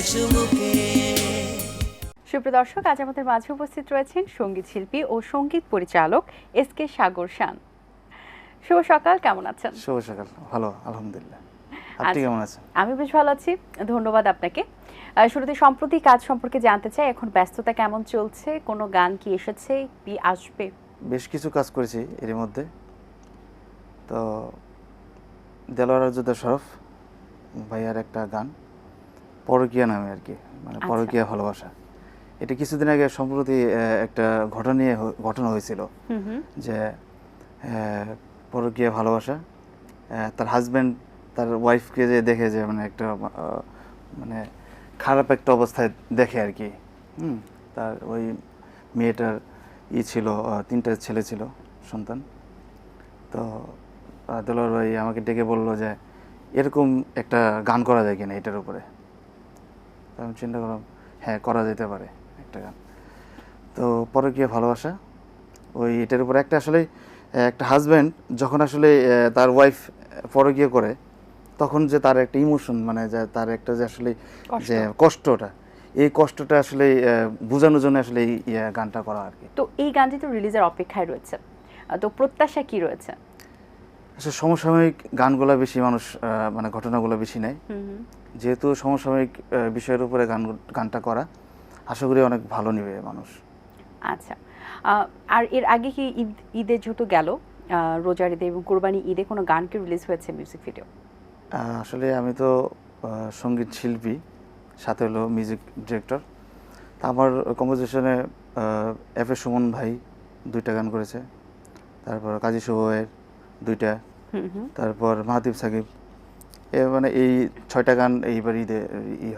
চুমুকে। সুপ্রিয় দর্শক, আজ আমাদের মাঝে উপস্থিত রয়েছেন সঙ্গীত শিল্পী ও সঙ্গীত পরিচালক এস.কে. সাগর শান। শুভ সকাল, কেমন আছেন? শুভ সকাল, ভালো আলহামদুলিল্লাহ। আপনি কেমন আছেন? আমি বেশ ভালো আছি, ধন্যবাদ আপনাকে। শুরুতে সম্প্রতি কাজ সম্পর্কে জানতে চাই, এখন ব্যস্ততা কেমন চলছে? কোনো গান কি এসেছে, কি আসবে? বেশ কিছু কাজ করেছি এর মধ্যে। তো দেলোয়ার যোদ্ধা শরফ ভাইয়ার একটা গান পরকীয়া নামে আর কি, মানে পরকীয়া ভালোবাসা। এটা কিছুদিন আগে সম্প্রতি একটা ঘটনা হয়েছিল যে পরকীয়া ভালোবাসা, তার হাজব্যান্ড তার ওয়াইফকে যে দেখে যে মানে একটা মানে খারাপ একটা অবস্থায় দেখে আর কি। তার ওই মেয়েটার ছিল, 3টা ছেলে ছিল, সন্তান। তো দেলোয়ার ভাই আমাকে ডেকে বললো যে এরকম একটা গান করা যায় কিনা এটার উপরে। তো আমি চিন্তা করলাম হ্যাঁ, করা যেতে পারে একটা গান। তো পরকীয়া ভালোবাসা, ওই এটার উপরে একটা আসলে একটা হাজব্যান্ড যখন আসলে তার ওয়াইফ পরকীয়া করে, তখন যে তার একটা ইমোশন, মানে যে তার একটা যে আসলে যে কষ্টটা, এই কষ্টটা আসলে বোঝানোর জন্য আসলে এই গানটা করা আর কি। তো এই গানটি তো রিলিজের অপেক্ষায় রয়েছে, তো প্রত্যাশা কি রয়েছে? আসলে সমসাময়িক গানগুলো বেশি মানুষ মানে ঘটনাগুলো বেশি নেয়, যেহেতু সমসাময়িক বিষয়ের উপরে গানটা করা, আশা করি অনেক ভালো নেবে মানুষ। আচ্ছা, আর এর আগে কি ঈদে যেহেতু গেল, রোজার ঈদে এবং কোরবানি ঈদে কোনো গান কি রিলিজ হয়েছে মিউজিক ভিডিও? আসলে আমি তো সঙ্গীত শিল্পী, সাথে হলো মিউজিক ডিরেক্টর। তা আমার কম্পোজিশনে এফ.এ. সুমন ভাই 2টা গান করেছে, তারপর কাজী শুভের 2টা, তারপর মাহাতিব সাকিব, মানে এই 6টা গান এইবার ঈদে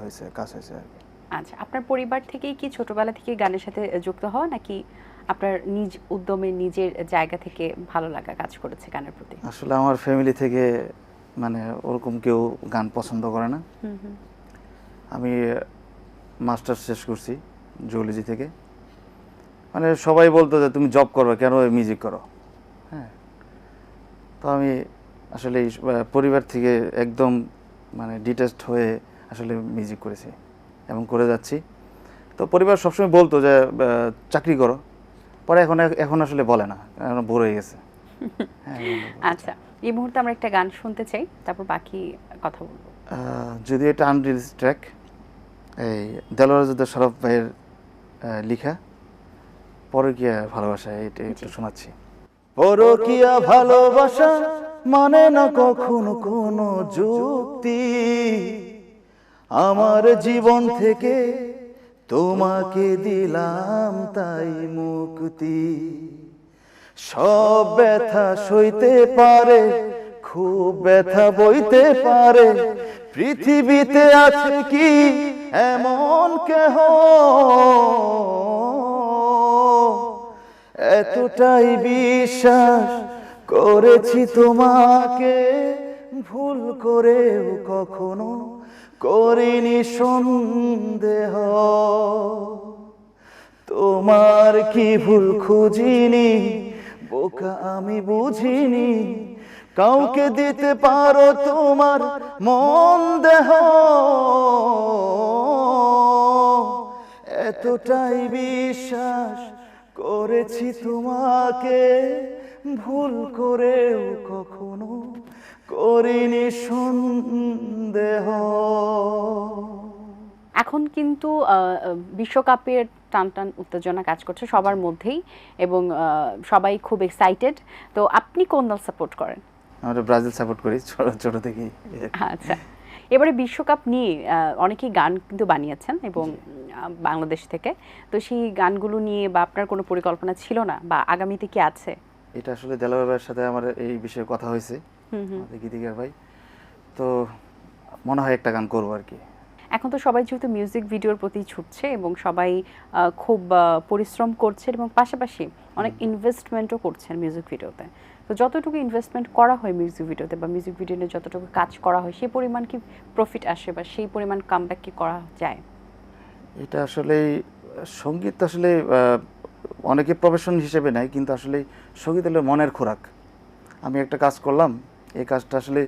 হয়েছে, কাজ হয়েছে আর কি। আচ্ছা, আপনার পরিবার থেকেই কি ছোটবেলা থেকে গানের সাথে যুক্ত হওয়া, নাকি আপনার নিজ উদ্যমে নিজের জায়গা থেকে ভালো লাগা কাজ করেছে গানের প্রতি? আসলে আমার ফ্যামিলি থেকে মানে ওরকম কেউ গান পছন্দ করে না। আমি মাস্টার্স শেষ করছি জুওলজি থেকে, মানে সবাই বলতো যে তুমি জব করবে, কেন মিউজিক করো। হ্যাঁ, তো আমি আসলে পরিবার থেকে একদম মানে ডিটাচড হয়ে আসলে মিউজিক করেছি এবং করে যাচ্ছি। তো পরিবার সবসময় বলতো যে চাকরি করো, পরে এখন আসলে বলে না, এখন বোর হয়ে গেছে। আচ্ছা, এই মুহূর্তে আমরা একটা গান শুনতে চাই, তারপর বাকি কথা বলবো। যদি এটা আনরিলিজ ট্র্যাক, এই দেলোয়ার যোদ্ধা শরফ ভাইয়ের লেখা পরকীয়া ভালোবাসা, এটা একটু শোনাচ্ছি। পরকীয়া ভালোবাসা মানে না কখনো কোনো যুক্তি, আমার জীবন থেকে তোমাকে দিলাম তাই মুক্তি। সব ব্যথা সইতে পারে, খুব ব্যথা বইতে পারে, পৃথিবীতে আছে কি এমন কেহ, এতটাই বিশ্বাস করেছি তোমাকে, ভুল করেও কখনো করিনি সন্দেহ। তোমার কি ভুল খুঁজিনি, বোকা আমি বুঝিনি, কাউকে দিতে পারো তোমার মন দেহ, এতটাই বিশ্বাস করেছি তোমাকে, ভুল করেও কখনো করিনি সন্দেহ। এখন কিন্তু বিশ্বকাপের টান উত্তেজনা কাজ করছে সবার মধ্যেই, এবং সবাই খুব এক্সাইটেড। তো আপনি কোন দল সাপোর্ট করেন? আমরা ব্রাজিল সাপোর্ট করি ছোট থেকেই। আচ্ছা, এবারে বিশ্বকাপ নিয়ে অনেকেই গান কিন্তু বানিয়েছেন এবং বাংলাদেশ থেকে, তো সেই গানগুলো নিয়ে বা আপনার কোনো পরিকল্পনা ছিল না, বা আগামীতে কি আছে? এটা আসলে দেলোয়ার ভাইয়ের সাথে আমার এই বিষয়ে কথা হয়েছে, গীতিকার ভাই, তো মনে হয় একটা গান করবো আর কি। এখন তো সবাই যেহেতু মিউজিক ভিডিওর প্রতি ছুটছে এবং সবাই খুব পরিশ্রম করছে এবং পাশাপাশি অনেক ইনভেস্টমেন্টও করছেন মিউজিক ভিডিওতে, তো যতটুকু ইনভেস্টমেন্ট করা হয় মিউজিক ভিডিওতে বা মিউজিক ভিডিও নিয়ে যতটুকু কাজ করা হয়, সেই পরিমাণ কি প্রফিট আসে বা সেই পরিমাণ কামব্যাক কি করা যায়? এটা আসলে সঙ্গীত আসলে অনেকে প্রফেশন হিসেবে নেয়, কিন্তু আসলে সঙ্গীত হলো মনের খোরাক। আমি একটা কাজ করলাম, এই কাজটা আসলে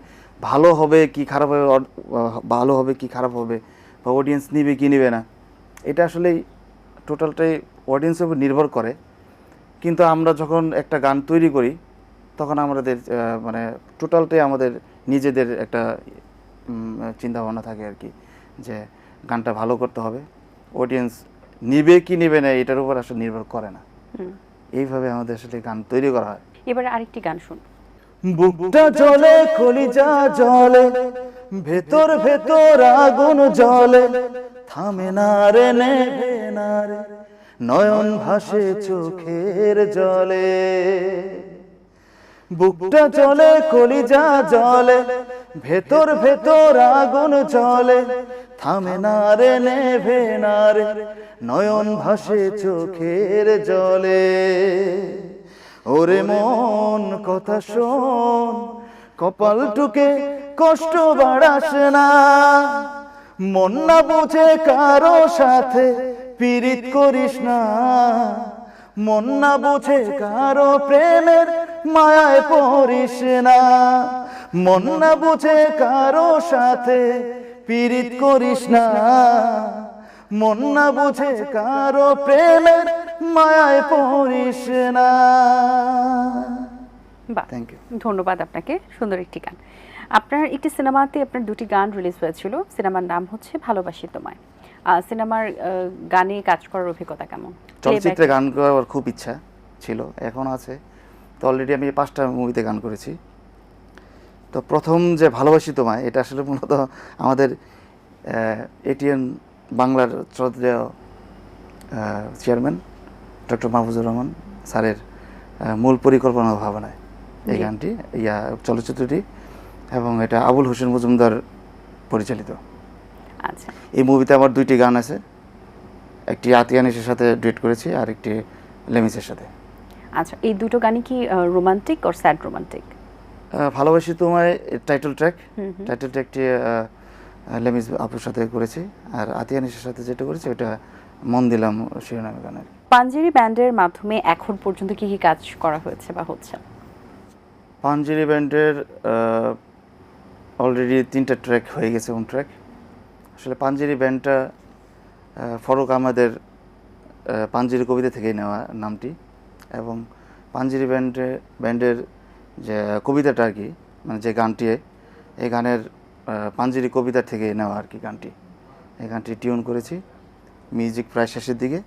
ভালো হবে কি খারাপ হবে, ভালো হবে কি খারাপ হবে বা অডিয়েন্স নিবে কি নিবে না, এটা আসলেই টোটালটাই অডিয়েন্সের উপর নির্ভর করে। কিন্তু আমরা যখন একটা গান তৈরি করি তখন আমাদের মানে টোটালটাই আমাদের নিজেদের একটা চিন্তা ভাবনা থাকে আর কি, যে গানটা ভালো করতে হবে, অডিয়েন্স নিবে কি নিবে না এটার উপর আসলে নির্ভর করে না। এইভাবে আমাদের আসলে গান তৈরি করা হয়। এবারে আরেকটি গান শুন। বুকটা জ্বলে কলিজা জ্বলে, ভেতর ভেতর আগুন জ্বলে, থামে না রে নেভে না রে, নয়ন ভাসে চোখের জলে। বুকটা জ্বলে কলিজা জ্বলে, ভেতর ভেতর আগুন জ্বলে, থামে না রে নেভে না রে, নয়ন ভাসে চোখের জলে। ওরে মন কথা শোন, কপাল টুকে কষ্ট বাড়াস না, মন না বুঝে কারো সাথে পীড়িত করিস না, মন না বুঝে কারো প্রেমের মায়ায় পড়িস না, মন না বুঝে কারো সাথে পীড়িত করিস না, মন না বুঝে কারো প্রেমের মায়ায় পড়িস না। বাহ, থ্যাংক ইউ। ধন্যবাদ আপনাকে। সুন্দর একটি গান। আপনার একটি সিনেমাতে আপনার দুটি গান রিলিজ হয়েছিল, সিনেমার নাম হচ্ছে ভালোবাসি তোমায়। সিনেমার গানে কাজ করার অভিজ্ঞতা কেমন? চলচ্চিত্রে গান করার খুব ইচ্ছা ছিল, এখন আছে। তো অলরেডি আমি 5টা মুভিতে গান করেছি। তো প্রথম যে ভালোবাসি তোমায়, এটা আসলে মূলত আমাদের এটিএন বাংলার শ্রদ্ধেয় চেয়ারম্যান ডক্টর মাহফুজুর রহমান স্যারের মূল পরিকল্পনা ভাবনায় এই গানটি, চলচ্চিত্রটি, এবং এটা আবুল হোসেন মজুমদার পরিচালিত। আচ্ছা, এই মুভিতে আমার 2টি গান আছে, একটি আতিয়ানিসের সাথে ডুয়েট করেছি আর একটি লেমিসের সাথে। আচ্ছা, এই দুটো গানই কি রোমান্টিক আর স্যাড রোমান্টিক? ভালোবাসি তোমায় টাইটেল ট্র্যাকটি লেমিস আপুর সাথে করেছি, আর আতিয়ানিসের সাথে যেটা করেছি ওটা মন দিলাম শিরোনামে গানের। পাঞ্জেরি ব্যান্ডের মাধ্যমে এখন পর্যন্ত কি কি কাজ করা হয়েছে বা হচ্ছে? পাঞ্জেরি ব্যান্ডের অলরেডি 3টা ট্র্যাক হয়ে গেছে, ট্র্যাক। আসলে পাঞ্জেরি ব্যান্ডটা ফরক আমাদের পাঞ্জেরি কবিতা থেকেই নেওয়া নামটি, এবং পাঞ্জেরি ব্যান্ডের যে কবিতাটা আর কি, মানে যে গানটি, এই গানের পাঞ্জেরি কবিতা থেকে নেওয়া আর কি গানটি। এই গানটি টিউন করেছি, মিউজিক প্রায় শেষের দিকে,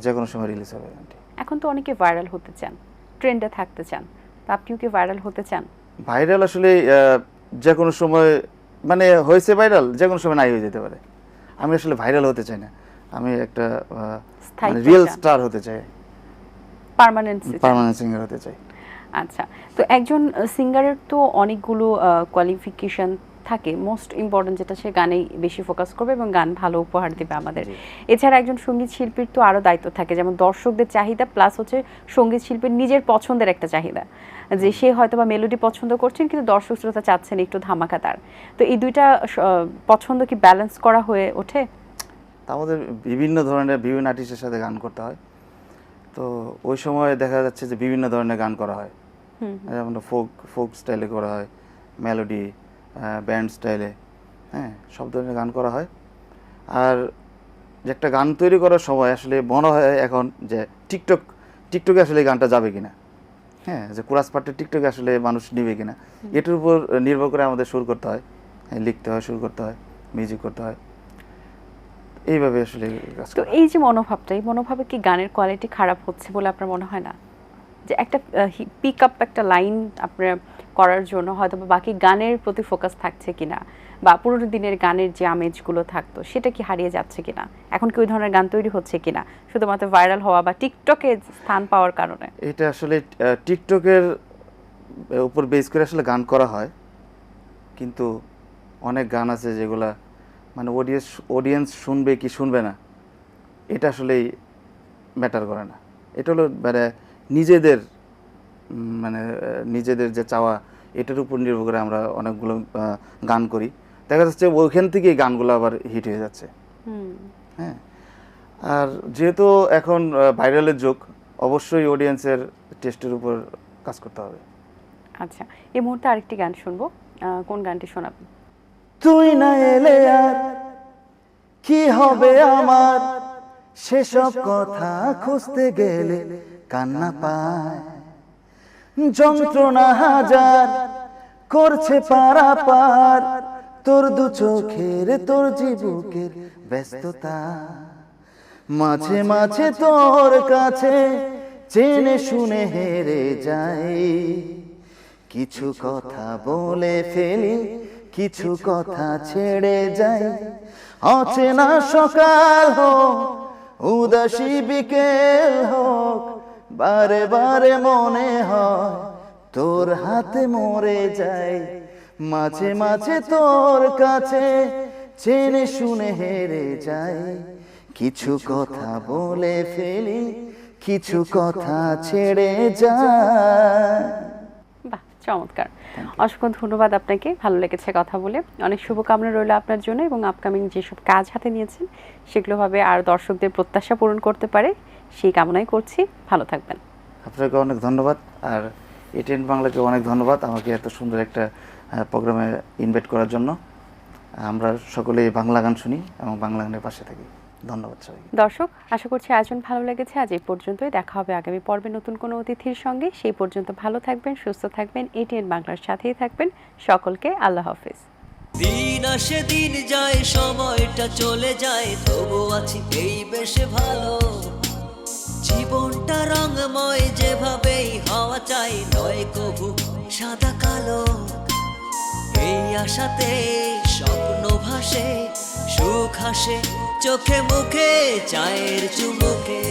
যে কোনো সময় রিলিজ হবে গানটি। এখন তো অনেকে ভাইরাল হতে চান, ট্রেন্ডে থাকতে চান, তা আপনিও কি ভাইরাল হতে চান? ভাইরাল আসলে যে কোনো সময়, মানে হয়েছে ভাইরাল, যে কোনো সময় নাই হয়ে যেতে পারে। আমি আসলে ভাইরাল হতে চাই না, আমি একটা রিয়েল স্টার হতে চাই, পার্মানেন্ট সিঙ্গার হতে চাই। আচ্ছা, তো একজন সিঙ্গারের তো অনেকগুলো কোয়ালিফিকেশন থাকে, মোস্ট ইম্পর্টেন্ট যেটা সে গানেই বেশি ফোকাস করবে এবং গান ভালো উপহার দেবে আমাদের। এছাড়া একজন সঙ্গীত শিল্পীর তো আরও দায়িত্ব থাকে, যেমন দর্শকদের চাহিদা প্লাস হচ্ছে সঙ্গীত শিল্পীর নিজের পছন্দের একটা চাহিদা, যে সে হয়তো বা মেলোডি পছন্দ করছেন কিন্তু দর্শক শ্রোতা চাচ্ছেন একটু ধামাকাদার। তো এই দুইটা পছন্দ কি ব্যালেন্স করা হয়ে ওঠে? তা আমাদের বিভিন্ন আর্টিস্টের সাথে গান করতে হয়, তো ওই সময় দেখা যাচ্ছে যে বিভিন্ন ধরনের গান করা হয়, যেমন ফোক স্টাইলে করা হয়, মেলোডি, ব্যান্ড স্টাইলে, হ্যাঁ, সব ধরনের গান করা হয়। আর যে একটা গান তৈরি করার সময় আসলে মনে হয় এখন যে টিকটকে আসলে এই গানটা যাবে কিনা, হ্যাঁ, যে কোরাস পার্টটা টিকটকে আসলে মানুষ নিবে কিনা, এটার উপর নির্ভর করে আমাদের সুর করতে হয়, লিখতে হয়, সুর করতে হয়, মিউজিক করতে হয়, এইভাবে আসলে। তো এই যে মনোভাবটা, এই মনোভাবে কি গানের কোয়ালিটি খারাপ হচ্ছে বলে আপনার মনে হয় না? যে একটা পিক আপ একটা লাইন আপনার করার জন্য হয়তো বাকি গানের প্রতি ফোকাস থাকছে কিনা, বা পুরোনো দিনের গানের যে আমেজগুলো থাকতো সেটা কি হারিয়ে যাচ্ছে কিনা, এখন কি ওই ধরনের গান তৈরি হচ্ছে কিনা শুধুমাত্র ভাইরাল হওয়া বা টিকটকে স্থান পাওয়ার কারণে? এটা আসলে টিকটকের উপর বেস করে আসলে গান করা হয়, কিন্তু অনেক গান আছে যেগুলা মানে অডিয়েন্স শুনবে কি শুনবে না এটা আসলেই ম্যাটার করে না। এটা হলো মানে নিজেদের যে চাওয়া, এটার উপর নির্ভর করে আমরা অনেকগুলো গান করি, দেখা যাচ্ছে ওইখান থেকেই গানগুলো আবার হিট হয়ে যাচ্ছে। হ্যাঁ, আর যেহেতু এখন ভাইরালের যুগ, অবশ্যই অডিয়েন্সের টেস্টের উপর কাজ করতে হবে। আচ্ছা, এই মুহূর্তে আরেকটি গান শুনবো, কোন গানটি শোনাবেন? তুই না এলে আর কি হবে আমার, সেসব কথা খুঁজতে গেলে কান্না পায়। যন্ত্রণা হাজার করছে পারাপার, তোর দু চোখের তোর জীবকের ব্যস্ততা। মাঝে মাঝে তোর কাছে জেনে শুনে হেরে যাই, কিছু কথা বলে ফেলি, কিছু কথা ছেড়ে যাই। অচেনা সকাল হোক, উদাসী বিকেল হোক, বারে বারে মনে হয় তোর হাতে মরে যাই। মাঝে মাঝে তোর কাছে জেনে শুনে হেরে যাই, কিছু কথা বলে ফেলি, কিছু কথা ছেড়ে যায়। বাহ, চমৎকার। অসংখ্য ধন্যবাদ আপনাকে, ভালো লেগেছে কথা বলে। অনেক শুভকামনা রইল আপনার জন্য এবং আপকামিং যেসব কাজ হাতে নিয়েছেন সেগুলো ভাবে আর দর্শকদের প্রত্যাশা পূরণ করতে পারে সেই কামনাই করছি। ভালো থাকবেন। আপনাকে অনেক ধন্যবাদ, আর এটিএন বাংলাকে অনেক ধন্যবাদ আমাকে এত সুন্দর একটা প্রোগ্রামে ইনভাইট করার জন্য। আমরা সকলেই বাংলা গান শুনি এবং বাংলা গানের পাশে থাকি। ধন্যবাদ সবাই। দর্শক, আশা করছি আয়োজন ভালো লেগেছে। আজ এই পর্যন্তই, দেখা হবে আগামী পর্বে নতুন কোনো অতিথির সঙ্গে। সেই পর্যন্ত ভালো থাকবেন, সুস্থ থাকবেন, এটিএন বাংলার সাথেই থাকবেন। সকলকে আল্লাহ হাফেজ। দিন আসে দিন যায়, সময়টা চলে যায়, তবু আছি এই বেশ ভালো। জীবনটা রঙময়, যেভাবেই হওয়া চাই, নয় কভু সাদা কালো। এই আশাতে স্বপ্ন ভাসে, সুখ হাসে চোখে মুখে, চায়ের চুমুকে।